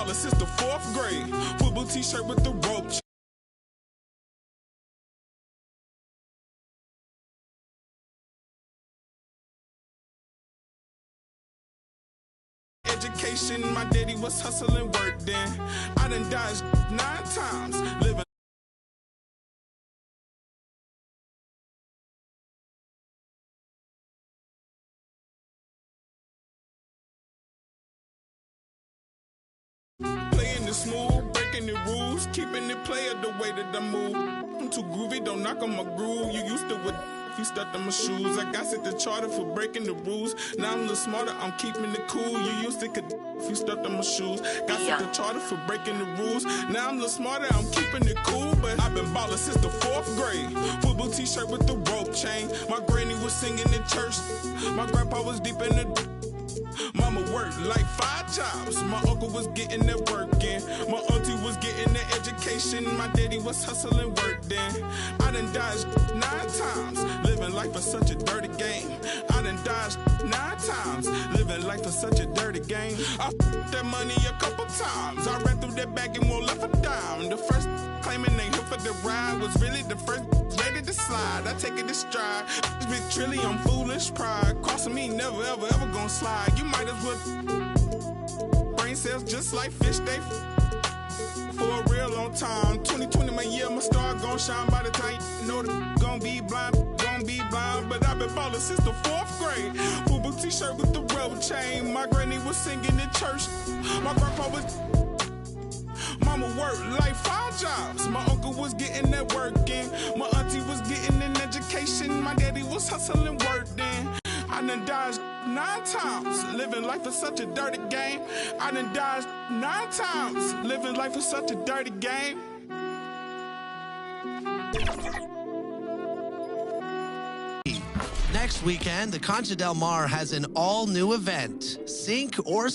ballin' since the 4th grade. Football t-shirt with the rope. Education, my daddy was hustling work then. I done dodged 9 times, living. Playing it smooth, breaking the rules, keeping it player the way that I move. I'm too groovy, don't knock on my groove. You used to with if you stuck on my shoes. I got set the charter for breaking the rules. Now I'm a little smarter, I'm keeping it cool. You used to could if you stuck on my shoes. Got set the charter for breaking the rules. Now I'm a little smarter, I'm keeping it cool. But I've been ballin' since the 4th grade. Football t-shirt with the rope chain. My granny was singing in church. My grandpa was deep in the. Mama worked like 5 jobs. My uncle was getting that work in. My auntie was getting that education. My daddy was hustling work then. I done dodged 9 times. Living life is such a dirty game. I done dodged 9 times. Living life is such a dirty game. I f***ed that money a couple times. I ran through that bag and won't left a dime. The first claiming they here for the ride was really the first ready to slide. I take it to stride. Big trilly, I'm foolish pride. Crossing me, never ever ever gonna slide. You might as well. Brain cells just like fish, they for a real long time. 2020 my year, my star gon' shine by the time you know that gon' be blind. But I've been ballin' since the 4th grade. Football t-shirt with the rope chain. My granny was singing in church. My grandpa was. Mama worked like 5 jobs. My uncle was getting that work in. My auntie was getting an education. My daddy was hustling work then. I done dodged 9 times. Living life is such a dirty game. I done dodged 9 times. Living life is such a dirty game. Next weekend, the Concha Del Mar has an all-new event. Sink or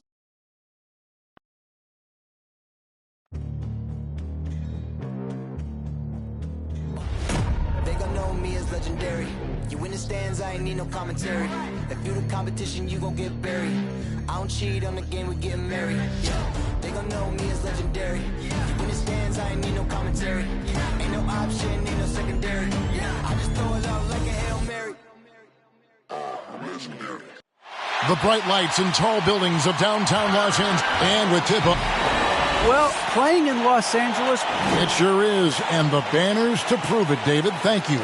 They gon' know me as legendary. You in the stands, I ain't need no commentary. If you the competition, you gon' get buried. I don't cheat on the game, we getting married. Yeah. They gon' know me as legendary. You in the stands, I ain't need no commentary. Ain't no option, ain't no secondary. I just throw it out like a Hail Mary. The bright lights and tall buildings of downtown Los Angeles, and with tip-off. Well, playing in Los Angeles. It sure is, and the banners to prove it, David. Thank you.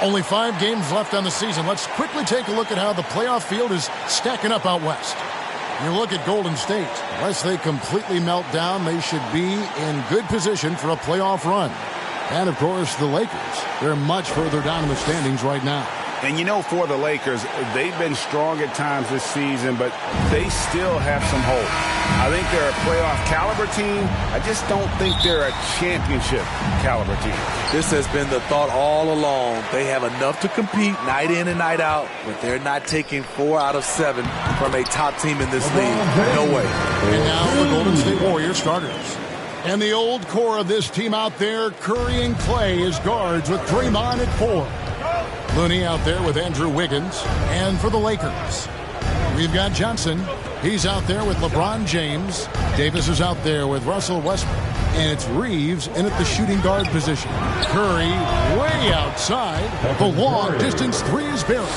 Only 5 games left on the season. Let's quickly take a look at how the playoff field is stacking up out west. You look at Golden State. Unless they completely melt down, they should be in good position for a playoff run. And, of course, the Lakers. They're much further down in the standings right now. And you know, for the Lakers, they've been strong at times this season, but they still have some hope. I think they're a playoff caliber team. I just don't think they're a championship caliber team. This has been the thought all along. They have enough to compete night in and night out, but they're not taking 4 out of 7 from a top team in this league. No way. And now the Golden State Warriors starters. And the old core of this team out there, Curry and Clay as guards with Draymond at 4. Looney out there with Andrew Wiggins. And for the Lakers, we've got Johnson. He's out there with LeBron James. Davis is out there with Russell Westbrook. And it's Reeves in at the shooting guard position. Curry way outside. The long-distance 3 is buried.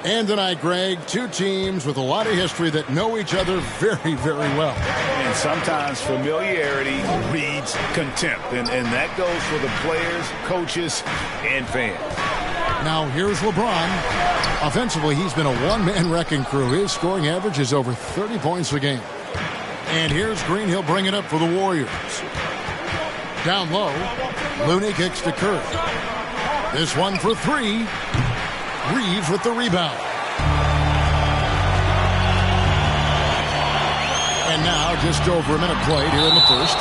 And tonight, Greg, 2 teams with a lot of history that know each other very, very well. And sometimes familiarity breeds contempt. And that goes for the players, coaches, and fans. Now, here's LeBron. Offensively, he's been a one-man wrecking crew. His scoring average is over 30 points a game. And here's Green. He'll bring it up for the Warriors. Down low, Looney kicks to Curry. This one for 3. Reeves with the rebound. And now, just over a minute played here in the first.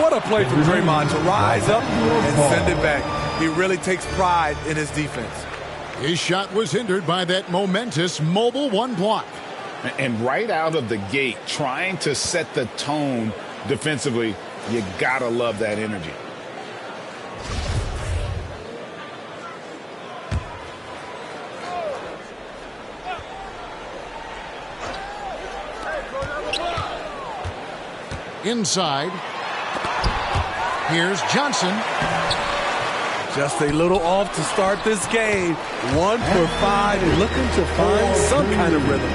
What a play from Draymond to rise up and send it back. He really takes pride in his defense. His shot was hindered by that momentous mobile 1 block. And right out of the gate, trying to set the tone defensively, you gotta love that energy. Inside. Here's Johnson. Just a little off to start this game. 1 for 5, looking to find some kind of rhythm.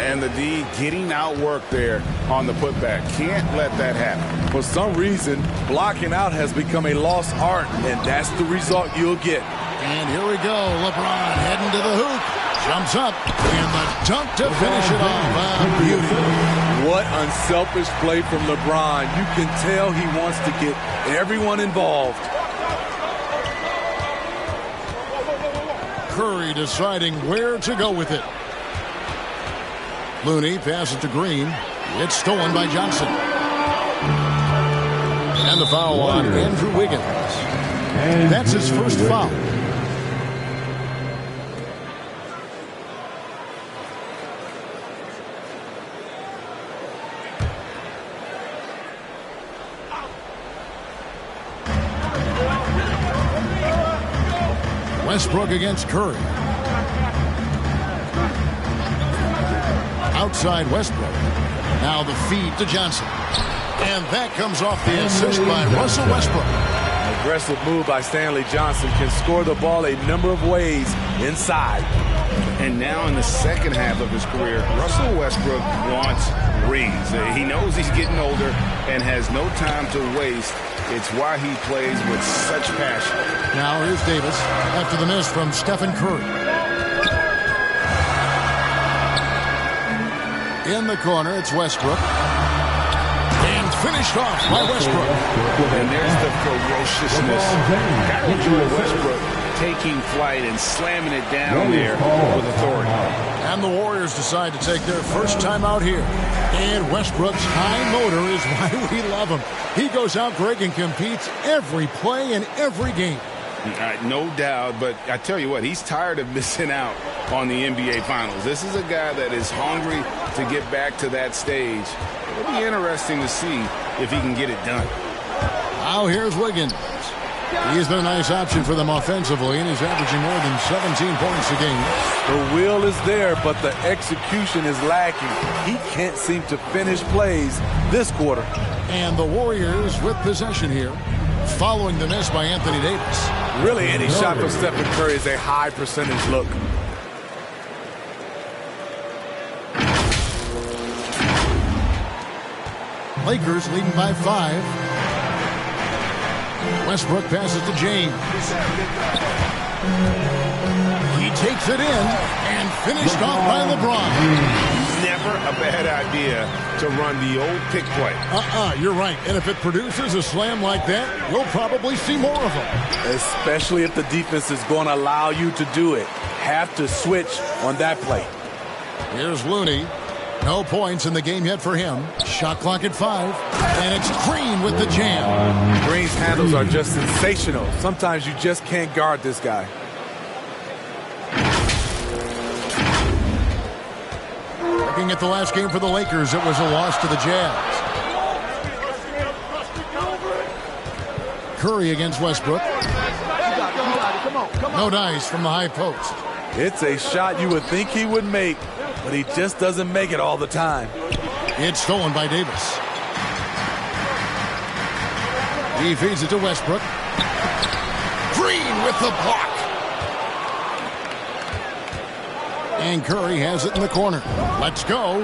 And the D getting outworked there on the putback. Can't let that happen. For some reason, blocking out has become a lost art, and that's the result you'll get. And here we go. LeBron heading to the hoop. Jumps up. And the dunk to finish it off. Beauty. What unselfish play from LeBron. You can tell he wants to get everyone involved. Curry deciding where to go with it. Looney passes to Green. It's stolen by Johnson. And the foul on Andrew Wiggins. That's his first foul. Westbrook against Curry. Outside Westbrook. Now the feed to Johnson. And that comes off the assist by Russell Westbrook. Aggressive move by Stanley Johnson. Can score the ball a number of ways inside. And now in the second half of his career, Russell Westbrook wants rings. He knows he's getting older and has no time to waste. It's why he plays with such passion. Now here's Davis after the miss from Stephen Curry. In the corner, it's Westbrook. And finished off by Westbrook. And there's the ferociousness. Gotta enjoy Westbrook taking flight and slamming it down there with authority. And the Warriors decide to take their first time out here. And Westbrook's high motor is why we love him. He goes out, Greg, and competes every play and every game. No doubt, but I tell you what, he's tired of missing out on the NBA Finals. This is a guy that is hungry to get back to that stage. It'll be interesting to see if he can get it done. Now here's Wiggins. He's been a nice option for them offensively, and he's averaging more than 17 points a game. The will is there, but the execution is lacking. He can't seem to finish plays this quarter. And the Warriors with possession here, following the miss by Anthony Davis. Really, any shot from Stephen Curry is a high percentage look. Lakers leading by 5. Westbrook passes to James. He takes it in and finished off by LeBron. Never a bad idea to run the old pick play. You're right. And if it produces a slam like that, we'll probably see more of them. Especially if the defense is going to allow you to do it. Have to switch on that play. Here's Looney. No points in the game yet for him. Shot clock at 5. And it's Green with the jam. Green's handles are just sensational. Sometimes you just can't guard this guy. Looking at the last game for the Lakers, it was a loss to the Jazz. Curry against Westbrook. No dice from the high post. It's a shot you would think he would make, but he just doesn't make it all the time. It's stolen by Davis. He feeds it to Westbrook. Green with the block. And Curry has it in the corner. Let's go.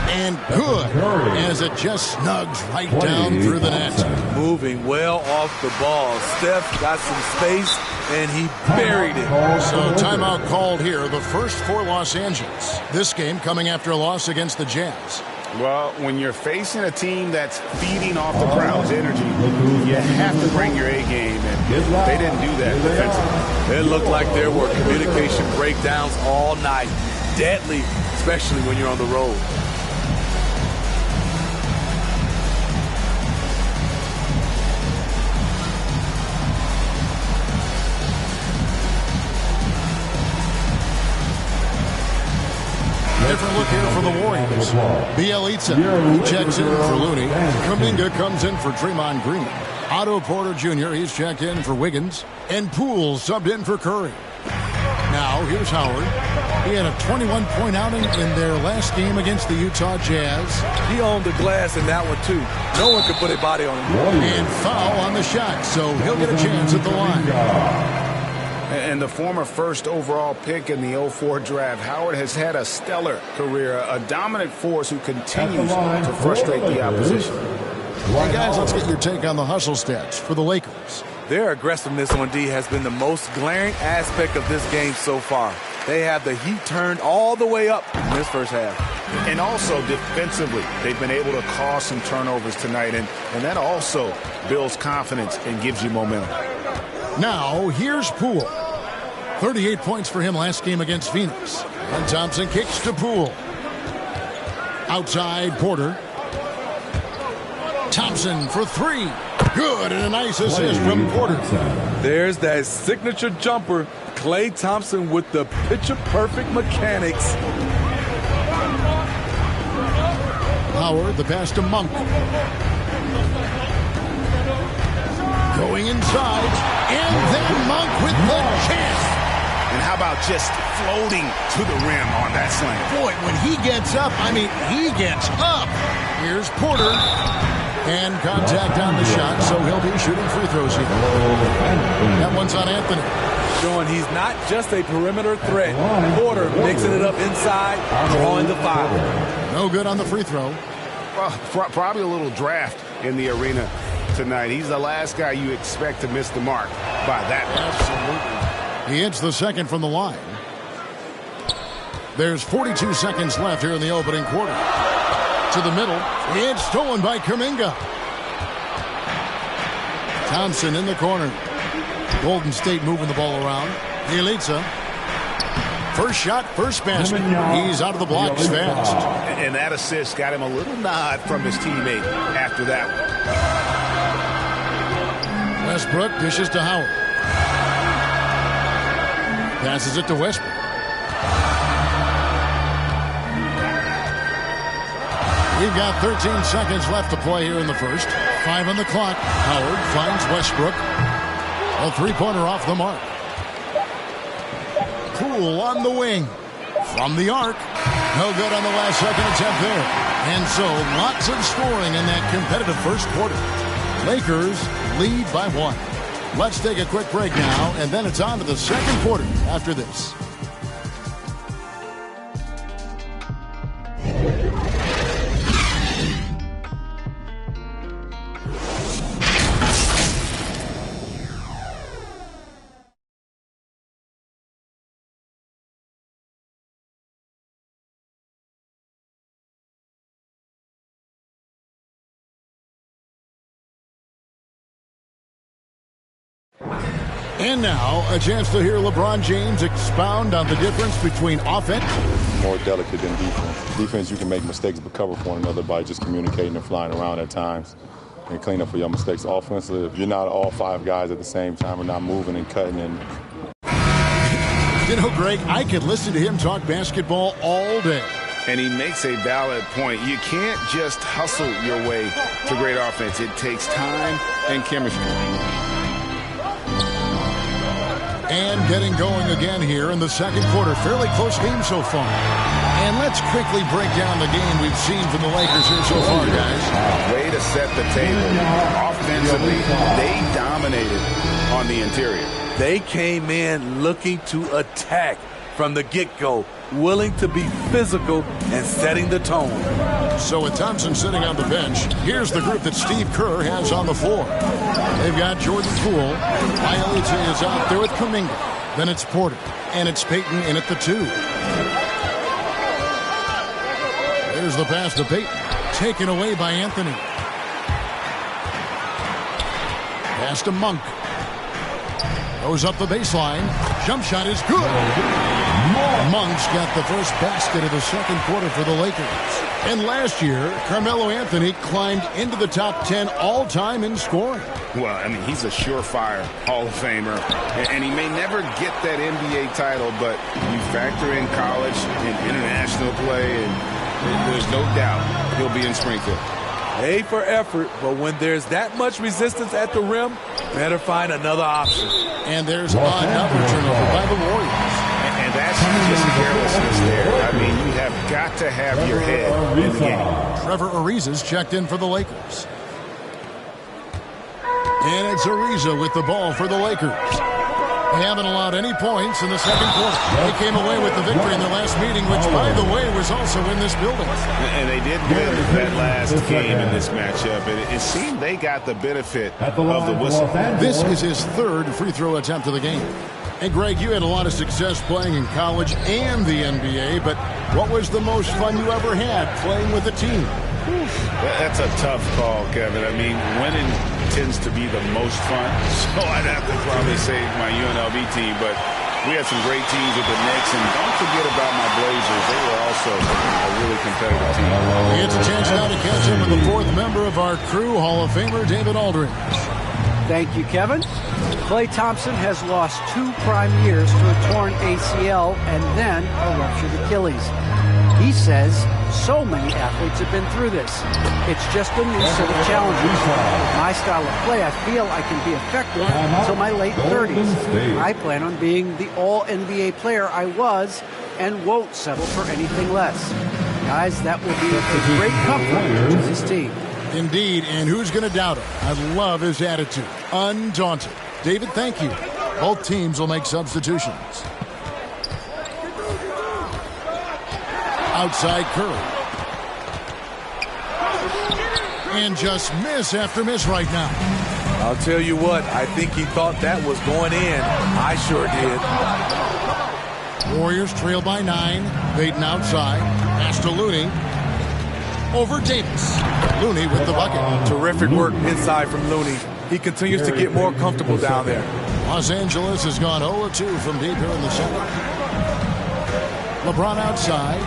And good, as it just snugs right down through the net. Moving well off the ball. Steph got some space, and he buried it. So timeout called here, the first for Los Angeles. This game coming after a loss against the Jazz. Well, when you're facing a team that's feeding off the crowd's energy, you have to bring your A game, and they didn't do that defensively. It looked like there were communication breakdowns all night. Deadly, especially when you're on the road. Different look here for the Warriors. Bielitsa, he checks in for Looney. Kuminga comes in for Draymond Green. Otto Porter Jr., he's checked in for Wiggins. And Poole subbed in for Curry. Now, here's Howard. He had a 21-point outing in their last game against the Utah Jazz. He owned the glass in that one, too. No one could put a body on him. And foul on the shot, so he'll get a chance at the line. And the former first overall pick in the 04 draft, Howard has had a stellar career, a dominant force who continues to frustrate the opposition. Hey, guys, let's get your take on the hustle stats for the Lakers. Their aggressiveness on D has been the most glaring aspect of this game so far. They have the heat turned all the way up in this first half. And also defensively, they've been able to cause some turnovers tonight, and that also builds confidence and gives you momentum. Now, here's Poole. 38 points for him last game against Phoenix. And Thompson kicks to Poole. Outside, Porter. Thompson for three. Good, and a nice assist from Porter. There's that signature jumper. Klay Thompson with the picture-perfect mechanics. Howard, the pass to Monk. Going inside, and then Monk with the chance. And how about just floating to the rim on that slam? Boy, when he gets up, I mean, he gets up. Here's Porter. And contact on the shot, so he'll be shooting free throws here. That one's on Anthony. Showing he's not just a perimeter threat. Porter mixing it up inside, drawing the foul. No good on the free throw. Well, probably a little draft in the arena tonight. He's the last guy you expect to miss the mark by that much. Absolutely. He hits the second from the line. There's 42 seconds left here in the opening quarter. To the middle. It's stolen by Kuminga. Thompson in the corner. Golden State moving the ball around. Bjelica. First shot, first basket. He's out of the blocks fast. And that assist got him a little nod from his teammate after that one. Westbrook dishes to Howard. Passes it to Westbrook. We've got 13 seconds left to play here in the first. 5 on the clock. Howard finds Westbrook. A three-pointer off the mark. Poole on the wing. From the arc. No good on the last second attempt there. And so lots of scoring in that competitive first quarter. Lakers lead by 1. Let's take a quick break now, and then it's on to the second quarter after this. And now, a chance to hear LeBron James expound on the difference between offense. More delicate than defense. Defense, you can make mistakes but cover for one another by just communicating and flying around at times and clean up for your mistakes. Offensively, if you're not all 5 guys at the same time or not moving and cutting and... You know, Greg, I could listen to him talk basketball all day. And he makes a valid point. You can't just hustle your way to great offense. It takes time and chemistry. And getting going again here in the second quarter. Fairly close game so far. And let's quickly break down the game we've seen from the Lakers here so far, guys. Way to set the table. Offensively, they dominated on the interior. They came in looking to attack from the get-go, willing to be physical and setting the tone. So with Thompson sitting on the bench, here's the group that Steve Kerr has on the floor. They've got Jordan Poole. Bjelica is out there with Kuminga. Then it's Porter. And it's Payton in at the 2. There's the pass to Payton. Taken away by Anthony. Pass to Monk. Goes up the baseline. Jump shot is good. Monk's got the first basket of the second quarter for the Lakers. And last year, Carmelo Anthony climbed into the top 10 all-time in scoring. Well, I mean, he's a surefire Hall of Famer. And he may never get that NBA title, but you factor in college and international play, and there's no doubt he'll be in Springfield. A for effort, but when there's that much resistance at the rim, better find another option. And there's another turnover by the Warriors. And that's just carelessness there. I mean, you have got to have your head in the game. Trevor Ariza's checked in for the Lakers. And it's Ariza with the ball for the Lakers. They haven't allowed any points in the second quarter. They came away with the victory in their last meeting, which, by the way, was also in this building. And they did win that last game in this matchup. It seemed they got the benefit of the whistle. This is his third free throw attempt of the game. And, Greg, you had a lot of success playing in college and the NBA, but what was the most fun you ever had playing with a team? That's a tough call, Kevin. I mean, winning tends to be the most fun. So I'd have to probably say my UNLV team, but we had some great teams with the Knicks, and don't forget about my Blazers. They were also a really competitive team. It's a chance now to catch up with the fourth member of our crew, Hall of Famer David Aldridge. Thank you, Kevin. Klay Thompson has lost 2 prime years to a torn ACL and then a ruptured Achilles. He says so many athletes have been through this. It's just a new set of challenges. With my style of play, I feel I can be effective until my late 30s. I plan on being the all-NBA player I was and won't settle for anything less. Guys, that will be a great comfort to his team. Indeed, and who's going to doubt him? I love his attitude. Undaunted. David, thank you. Both teams will make substitutions. Outside Curry. And just miss after miss right now. I'll tell you what, I think he thought that was going in. I sure did. Warriors trail by 9. Payton outside. Pass to Looney. Over Davis. Looney with the bucket. Terrific work inside from Looney. He continues to get more comfortable down there. Los Angeles has gone 0-2 from deep here in the center. LeBron outside.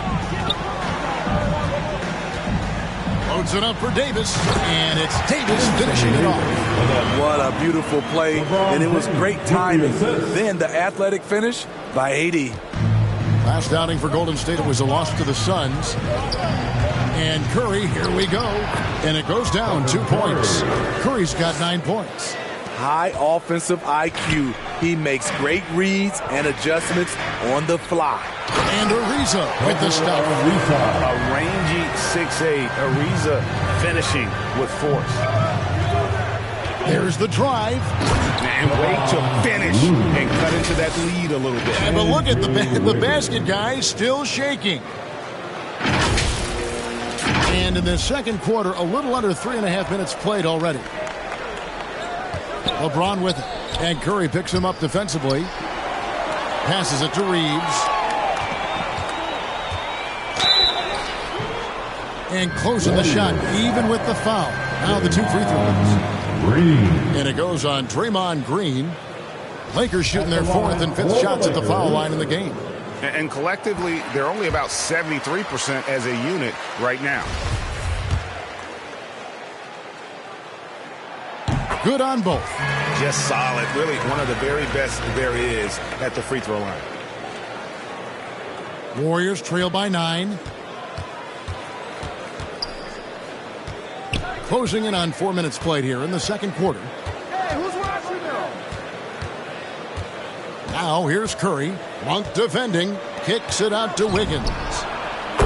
Loads it up for Davis, and it's Davis finishing it off. What a beautiful play, and it was great timing. Then the athletic finish by 80. Last outing for Golden State, it was a loss to the Suns. And Curry, here we go. And it goes down 2 points. Curry's got 9 points. High offensive IQ. He makes great reads and adjustments on the fly. And Ariza with the stuff. A rangy 6'8". Ariza finishing with force. There's the drive. And wait to finish and cut into that lead a little bit. But look at the basket, guys, still shaking. And in the second quarter, a little under 3.5 minutes played already. LeBron with it. And Curry picks him up defensively. Passes it to Reeves. And closing the shot, even with the foul. Now the 2 free throws. And it goes on Draymond Green. Lakers shooting their 4th and 5th shots at the foul line in the game. And collectively, they're only about 73% as a unit right now. Good on both. Just solid. Really one of the very best there is at the free throw line. Warriors trail by 9. Closing in on 4 minutes played here in the second quarter. Hey, who's watching now? Now here's Curry. Monk defending. Kicks it out to Wiggins.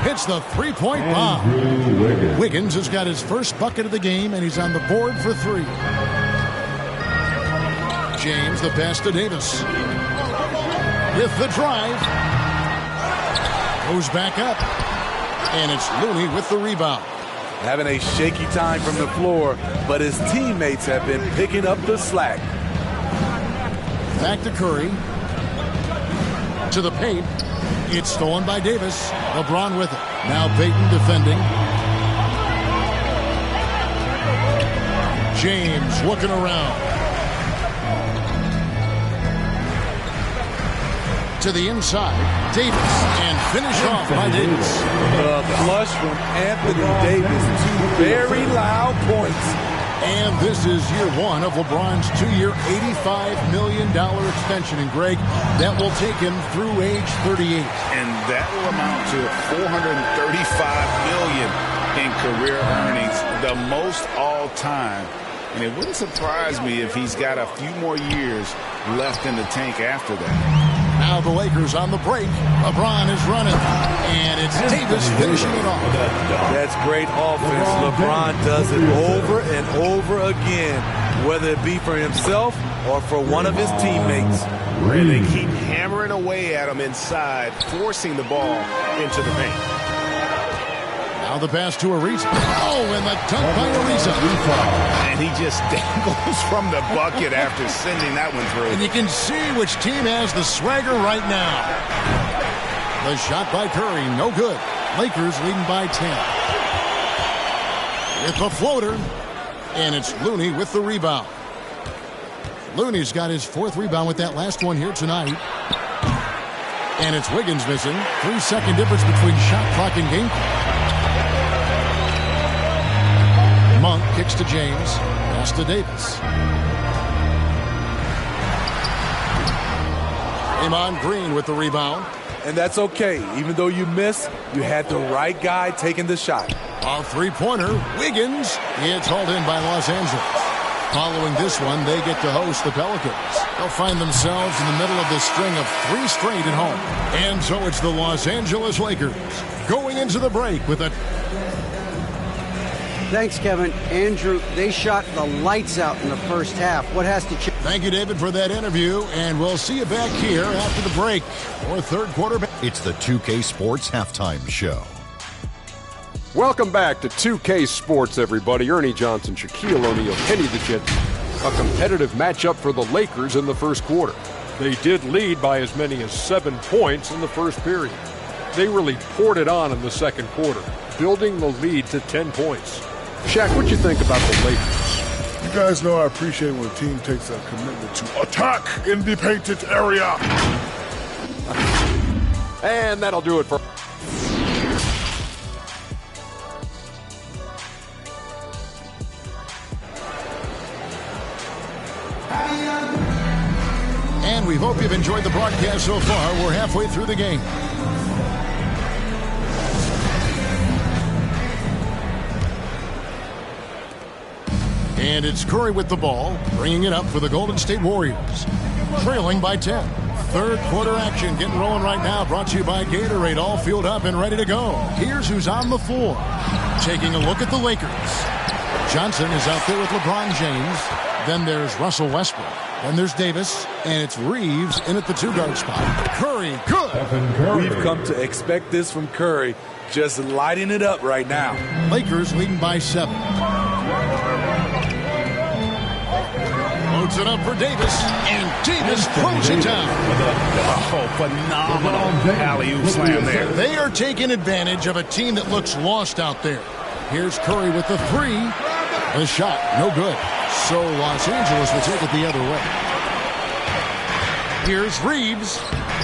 Hits the three-point bomb. Wiggins has got his first bucket of the game, and he's on the board for 3. James, the pass to Davis. With the drive. Goes back up. And it's Looney with the rebound. Having a shaky time from the floor, but his teammates have been picking up the slack. Back to Curry. To the paint. It's stolen by Davis. LeBron with it. Now Payton defending. James looking around. To the inside. Davis. And finished off by Davis. A flush from Anthony Davis. 2 very loud points. And this is year 1 of LeBron's 2-year, $85 million extension. And, Greg, that will take him through age 38. And that will amount to $435 million in career earnings, the most all time. And it wouldn't surprise me if he's got a few more years left in the tank after that. Now the Lakers on the break. LeBron is running, and it's Davis finishing it off. That's great offense. LeBron does it over and over again, whether it be for himself or for one of his teammates. And they keep hammering away at him inside, forcing the ball into the paint. Now the pass to Ariza. Oh, and the dunk by Ariza. And he just dangles from the bucket after sending that one through. And you can see which team has the swagger right now. The shot by Curry, no good. Lakers leading by 10. With the floater, and it's Looney with the rebound. Looney's got his 4th rebound with that last one here tonight. And it's Wiggins missing. 3-second difference between shot clock and game clock. Monk kicks to James. Pass to Davis. Draymond Green with the rebound. And that's okay. Even though you miss, you had the right guy taking the shot. A three-pointer. Wiggins. It's hauled in by Los Angeles. Following this one, they get to host the Pelicans. They'll find themselves in the middle of this string of 3 straight at home. And so it's the Los Angeles Lakers going into the break with a... Thanks, Kevin. Andrew, they shot the lights out in the first half. What has to change? Thank you, David, for that interview, and we'll see you back here after the break for third quarter. It's the 2K Sports Halftime Show. Welcome back to 2K Sports, everybody. Ernie Johnson, Shaquille O'Neal, Kenny the Jet. A competitive matchup for the Lakers in the first quarter. They did lead by as many as 7 points in the first period. They really poured it on in the second quarter, building the lead to 10 points. Shaq, what you think about the Lakers? You guys know I appreciate when a team takes a commitment to attack in the painted area. And that'll do it for... And we hope you've enjoyed the broadcast so far. We're halfway through the game. And it's Curry with the ball, bringing it up for the Golden State Warriors. Trailing by 10. Third quarter action getting rolling right now. Brought to you by Gatorade. All fueled up and ready to go. Here's who's on the floor. Taking a look at the Lakers. Johnson is out there with LeBron James. Then there's Russell Westbrook. Then there's Davis. And it's Reeves in at the 2-guard spot. Curry, good. We've come to expect this from Curry. Just lighting it up right now. Lakers leading by 7. Loads it up for Davis, and Davis throws it down. Oh, phenomenal alley-oop slam there. They are taking advantage of a team that looks lost out there. Here's Curry with the 3. The shot, no good. So Los Angeles will take it the other way. Here's Reeves.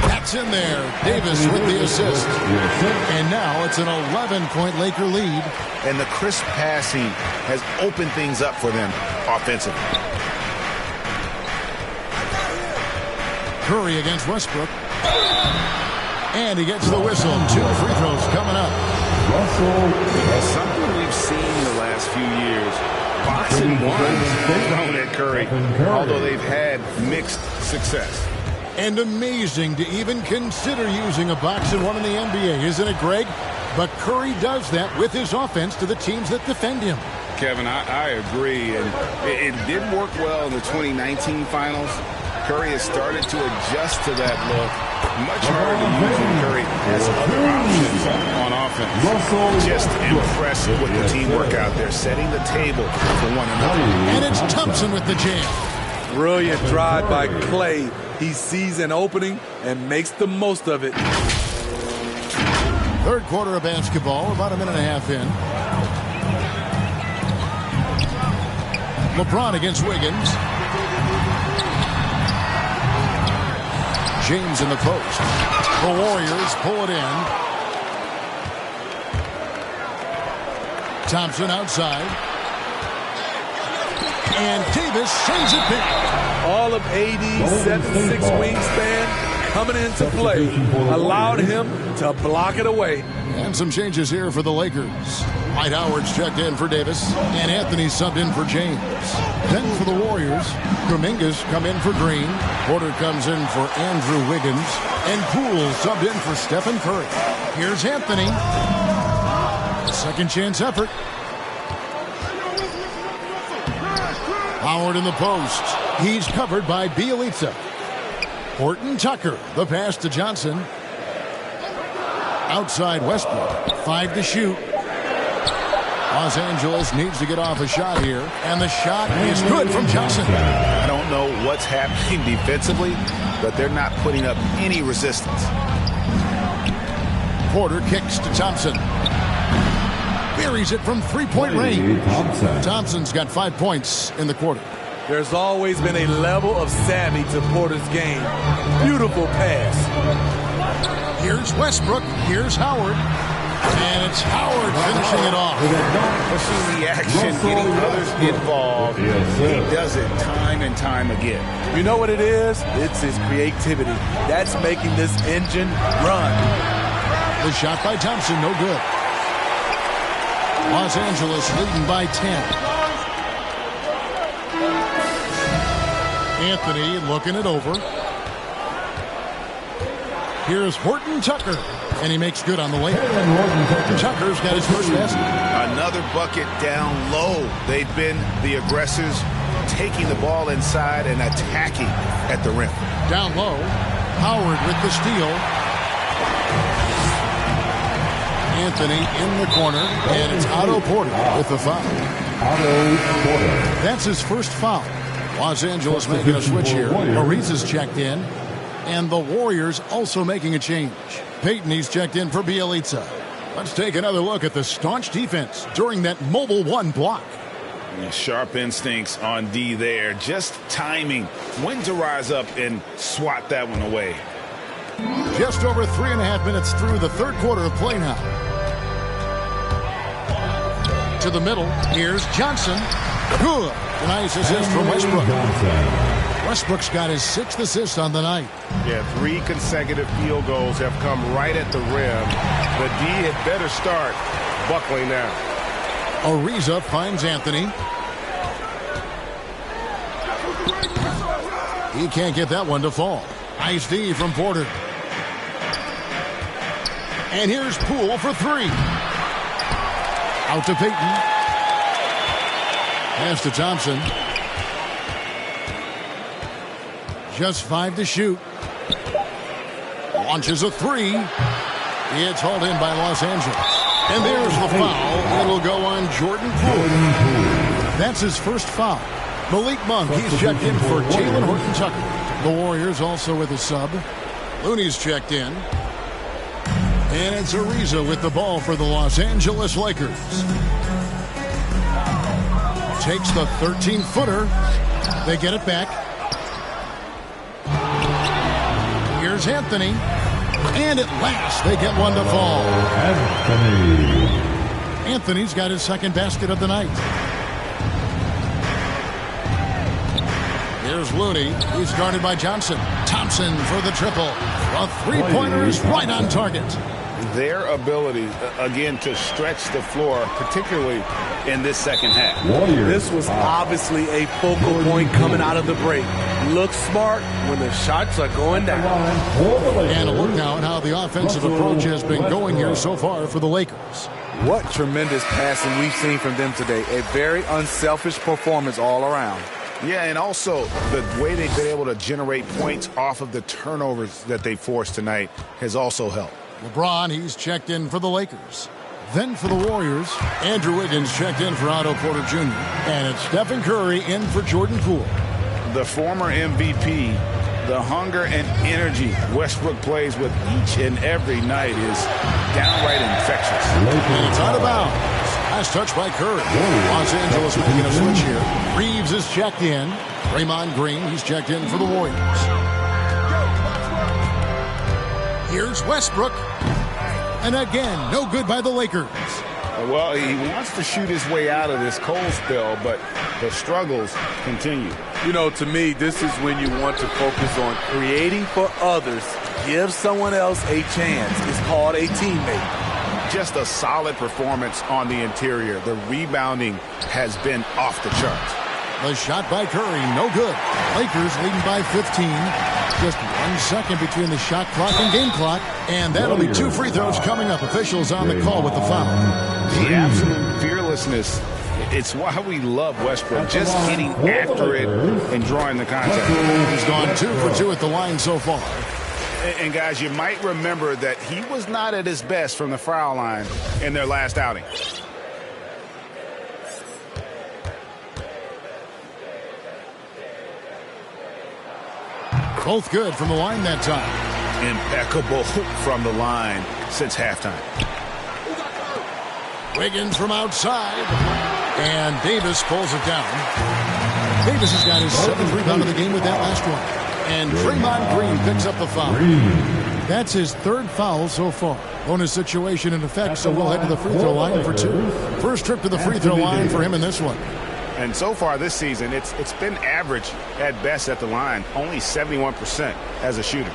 That's in there. Davis with the assist. And now it's an 11-point Laker lead. And the crisp passing has opened things up for them offensively. Curry against Westbrook. And he gets the whistle. 2 free throws coming up. Something we've seen in the last few years. Boxing ones thrown at Curry, although they've had mixed success. And amazing to even consider using a boxing one in the NBA, isn't it, Greg? But Curry does that with his offense to the teams that defend him. Kevin, I agree. And it didn't work well in the 2019 finals. Curry has started to adjust to that look. Much harder to use when Curry has other options on offense. Just impressive with the teamwork out there, setting the table for one another. And it's Thompson with the jam. Brilliant drive by Clay. He sees an opening and makes the most of it. Third quarter of basketball, about a minute and a half in. LeBron against Wiggins. James in the post. The Warriors pull it in. Thompson outside. And Davis sends it back. All of AD's 7'6" wingspan coming into play allowed him to block it away. And some changes here for the Lakers. Dwight Howard's checked in for Davis, and Anthony subbed in for James. Then for the Warriors, Kuminga's come in for Green. Porter comes in for Andrew Wiggins, and Poole subbed in for Stephen Curry. Here's Anthony. Second chance effort. Howard in the post. He's covered by Bielitsa. Horton Tucker, the pass to Johnson. Outside Westbrook, 5 to shoot. Los Angeles needs to get off a shot here, and the shot is good from Johnson. I don't know what's happening defensively, but they're not putting up any resistance. Porter kicks to Thompson. Buries it from three-point range. Thompson's got 5 points in the quarter. There's always been a level of savvy to Porter's game. Beautiful pass. Here's Westbrook. Here's Howard. And it's Howard finishing it off. Pushing the action, getting others involved. He does it time and time again. You know what it is? It's his creativity. That's making this engine run. The shot by Thompson, no good. Los Angeles leading by 10. Anthony looking it over. Here's Horton Tucker, and he makes good on the layup. Tucker's got his first basket. Another bucket down low. They've been the aggressors, taking the ball inside and attacking at the rim. Down low, Howard with the steal. Anthony in the corner, and it's Otto Porter with the foul. That's his first foul. Los Angeles making a switch here. Ariza's checked in. And the Warriors also making a change. Payton, he's checked in for Bielitsa. Let's take another look at the staunch defense during that mobile one block. Sharp instincts on D there. Just timing when to rise up and swat that one away. Just over 3.5 minutes through the third quarter of play now. To the middle, here's Johnson. Good. Nice assist from Westbrook. Westbrook's got his 6th assist on the night. Yeah, 3 consecutive field goals have come right at the rim. The D had better start buckling now. Ariza finds Anthony. He can't get that one to fall. Nice D from Porter. And here's Poole for 3. Out to Payton. Pass to Thompson. Just 5 to shoot. Launches a 3. It's hauled in by Los Angeles. And there's the foul. It'll go on Jordan Poole. That's his first foul. Malik Monk, he's checked in for Jalen Horton Tucker. The Warriors also with a sub. Looney's checked in. And it's Ariza with the ball for the Los Angeles Lakers. Takes the 13-footer. They get it back. Here's Anthony. And at last, they get one to fall. Anthony's got his second basket of the night. Here's Looney. He's guarded by Johnson. Thompson for the triple. A three-pointer is right on target. Their ability, again, to stretch the floor, particularly in this second half. This was obviously a focal point coming out of the break. Look smart when the shots are going down. And a look now at how the offensive approach has been going here so far for the Lakers. What tremendous passing we've seen from them today. A very unselfish performance all around. Yeah, and also the way they've been able to generate points off of the turnovers that they forced tonight has also helped. LeBron, he's checked in for the Lakers. Then for the Warriors, Andrew Wiggins checked in for Otto Porter Jr. And it's Stephen Curry in for Jordan Poole. The former MVP, the hunger and energy Westbrook plays with each and every night is downright infectious. And it's out of bounds. Last touch by Curry. Los Angeles making a switch here. Reeves is checked in. Draymond Green, he's checked in for the Warriors. Here's Westbrook. And again, no good by the Lakers. Well, he wants to shoot his way out of this cold spell, but the struggles continue. You know, to me, this is when you want to focus on creating for others. Give someone else a chance. It's called a teammate. just a solid performance on the interior. The rebounding has been off the charts. The shot by Curry, no good. Lakers leading by 15. Just 1 second between the shot clock and game clock. And that'll be 2 free throws coming up. Officials on the call with the foul. The absolute fearlessness. It's why we love Westbrook, just getting after it and drawing the contact. He's gone 2 for 2 at the line so far. And guys, you might remember that he was not at his best from the foul line in their last outing. Both good from the line that time. Impeccable from the line since halftime. Wiggins from outside. And Davis pulls it down. Davis has got his 7th rebound of the game with that last one. And Draymond Green picks up the foul. That's his 3rd foul so far. Bonus situation in effect, so we'll head to the free throw line for 2. First trip to the free throw line for him in this one. And so far this season, it's been average at best at the line. Only 71% as a shooter.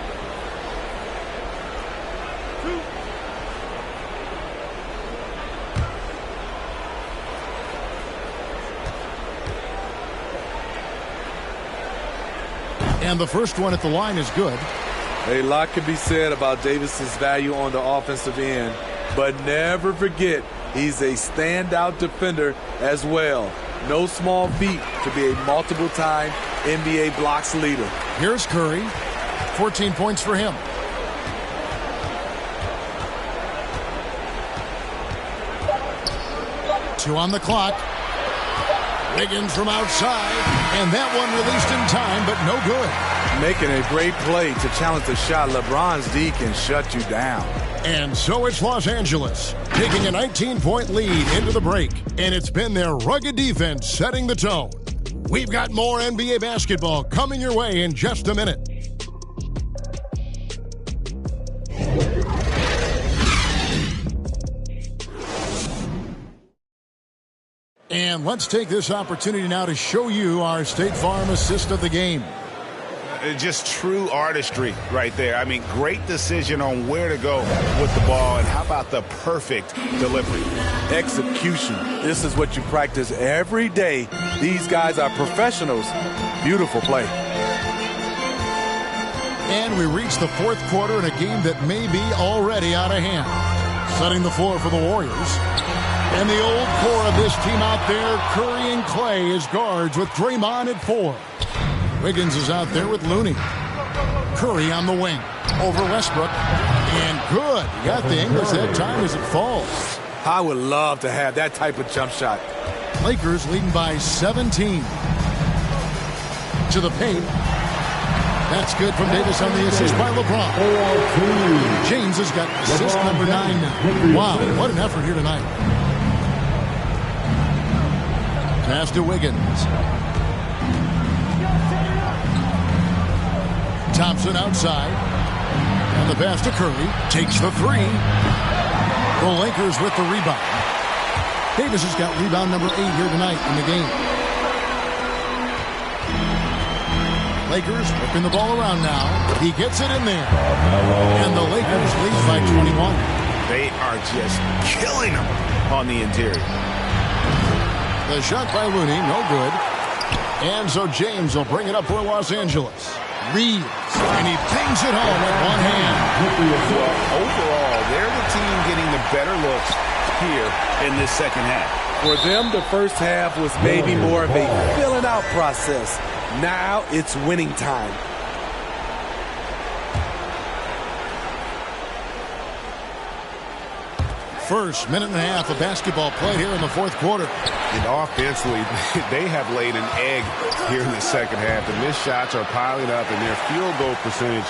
And the first one at the line is good. A lot can be said about Davis's value on the offensive end, but never forget he's a standout defender as well. No small feat to be a multiple-time NBA blocks leader. Here's Curry. 14 points for him. Two on the clock. Wiggins from outside, and that one released in time, but no good. Making a great play to challenge the shot. LeBron's D can shut you down. And so it's Los Angeles, taking a 19-point lead into the break, and it's been their rugged defense setting the tone. We've got more NBA basketball coming your way in just a minute. And let's take this opportunity now to show you our State Farm assist of the game. Just true artistry right there. I mean, great decision on where to go with the ball, and how about the perfect delivery? Execution. This is what you practice every day. These guys are professionals. Beautiful play. And we reach the 4th quarter in a game that may be already out of hand. Setting the floor for the Warriors. And the old core of this team out there, Curry and Clay as guards with Draymond at 4. Wiggins is out there with Looney. Curry on the wing. Over Westbrook. And good. Got the English that time as it falls. I would love to have that type of jump shot. Lakers leading by 17. To the paint. That's good from Davis on the assist by LeBron. James has got assist number 9 now. Wow, what an effort here tonight. Pass to Wiggins. Thompson outside. And the pass to Curry. Takes the 3. The Lakers with the rebound. Davis has got rebound number 8 here tonight in the game. Lakers whipping the ball around now. He gets it in there. And the Lakers lead by 21. They are just killing them on the interior. The shot by Looney, no good. And so James will bring it up for Los Angeles. Reeves, and he pings it home with one hand. Well, overall, they're the team getting the better looks here in this second half. For them, the first half was maybe more of a filling out process. Now it's winning time. First minute and a half of basketball play here in the 4th quarter. And offensively, they have laid an egg here in the second half. The missed shots are piling up, and their field goal percentage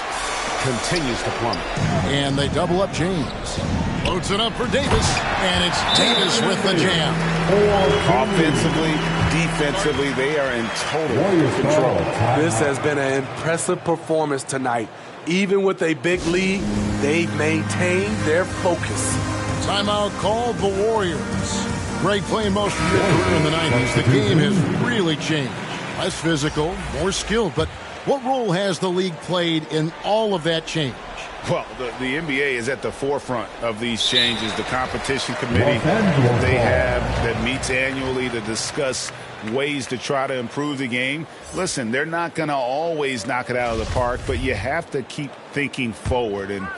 continues to plummet. And they double up James. Loads it up for Davis, and it's Davis with the jam. Offensively, defensively, they are in total control. This has been an impressive performance tonight. Even with a big lead, they've maintained their focus. Timeout called the Warriors. Greg, playing most of your career in the 90s, the game has really changed. Less physical, more skilled, but what role has the league played in all of that change? Well, the NBA is at the forefront of these changes. The competition committee that they have that meets annually to discuss ways to try to improve the game. Listen, they're not going to always knock it out of the park, but you have to keep thinking forward. And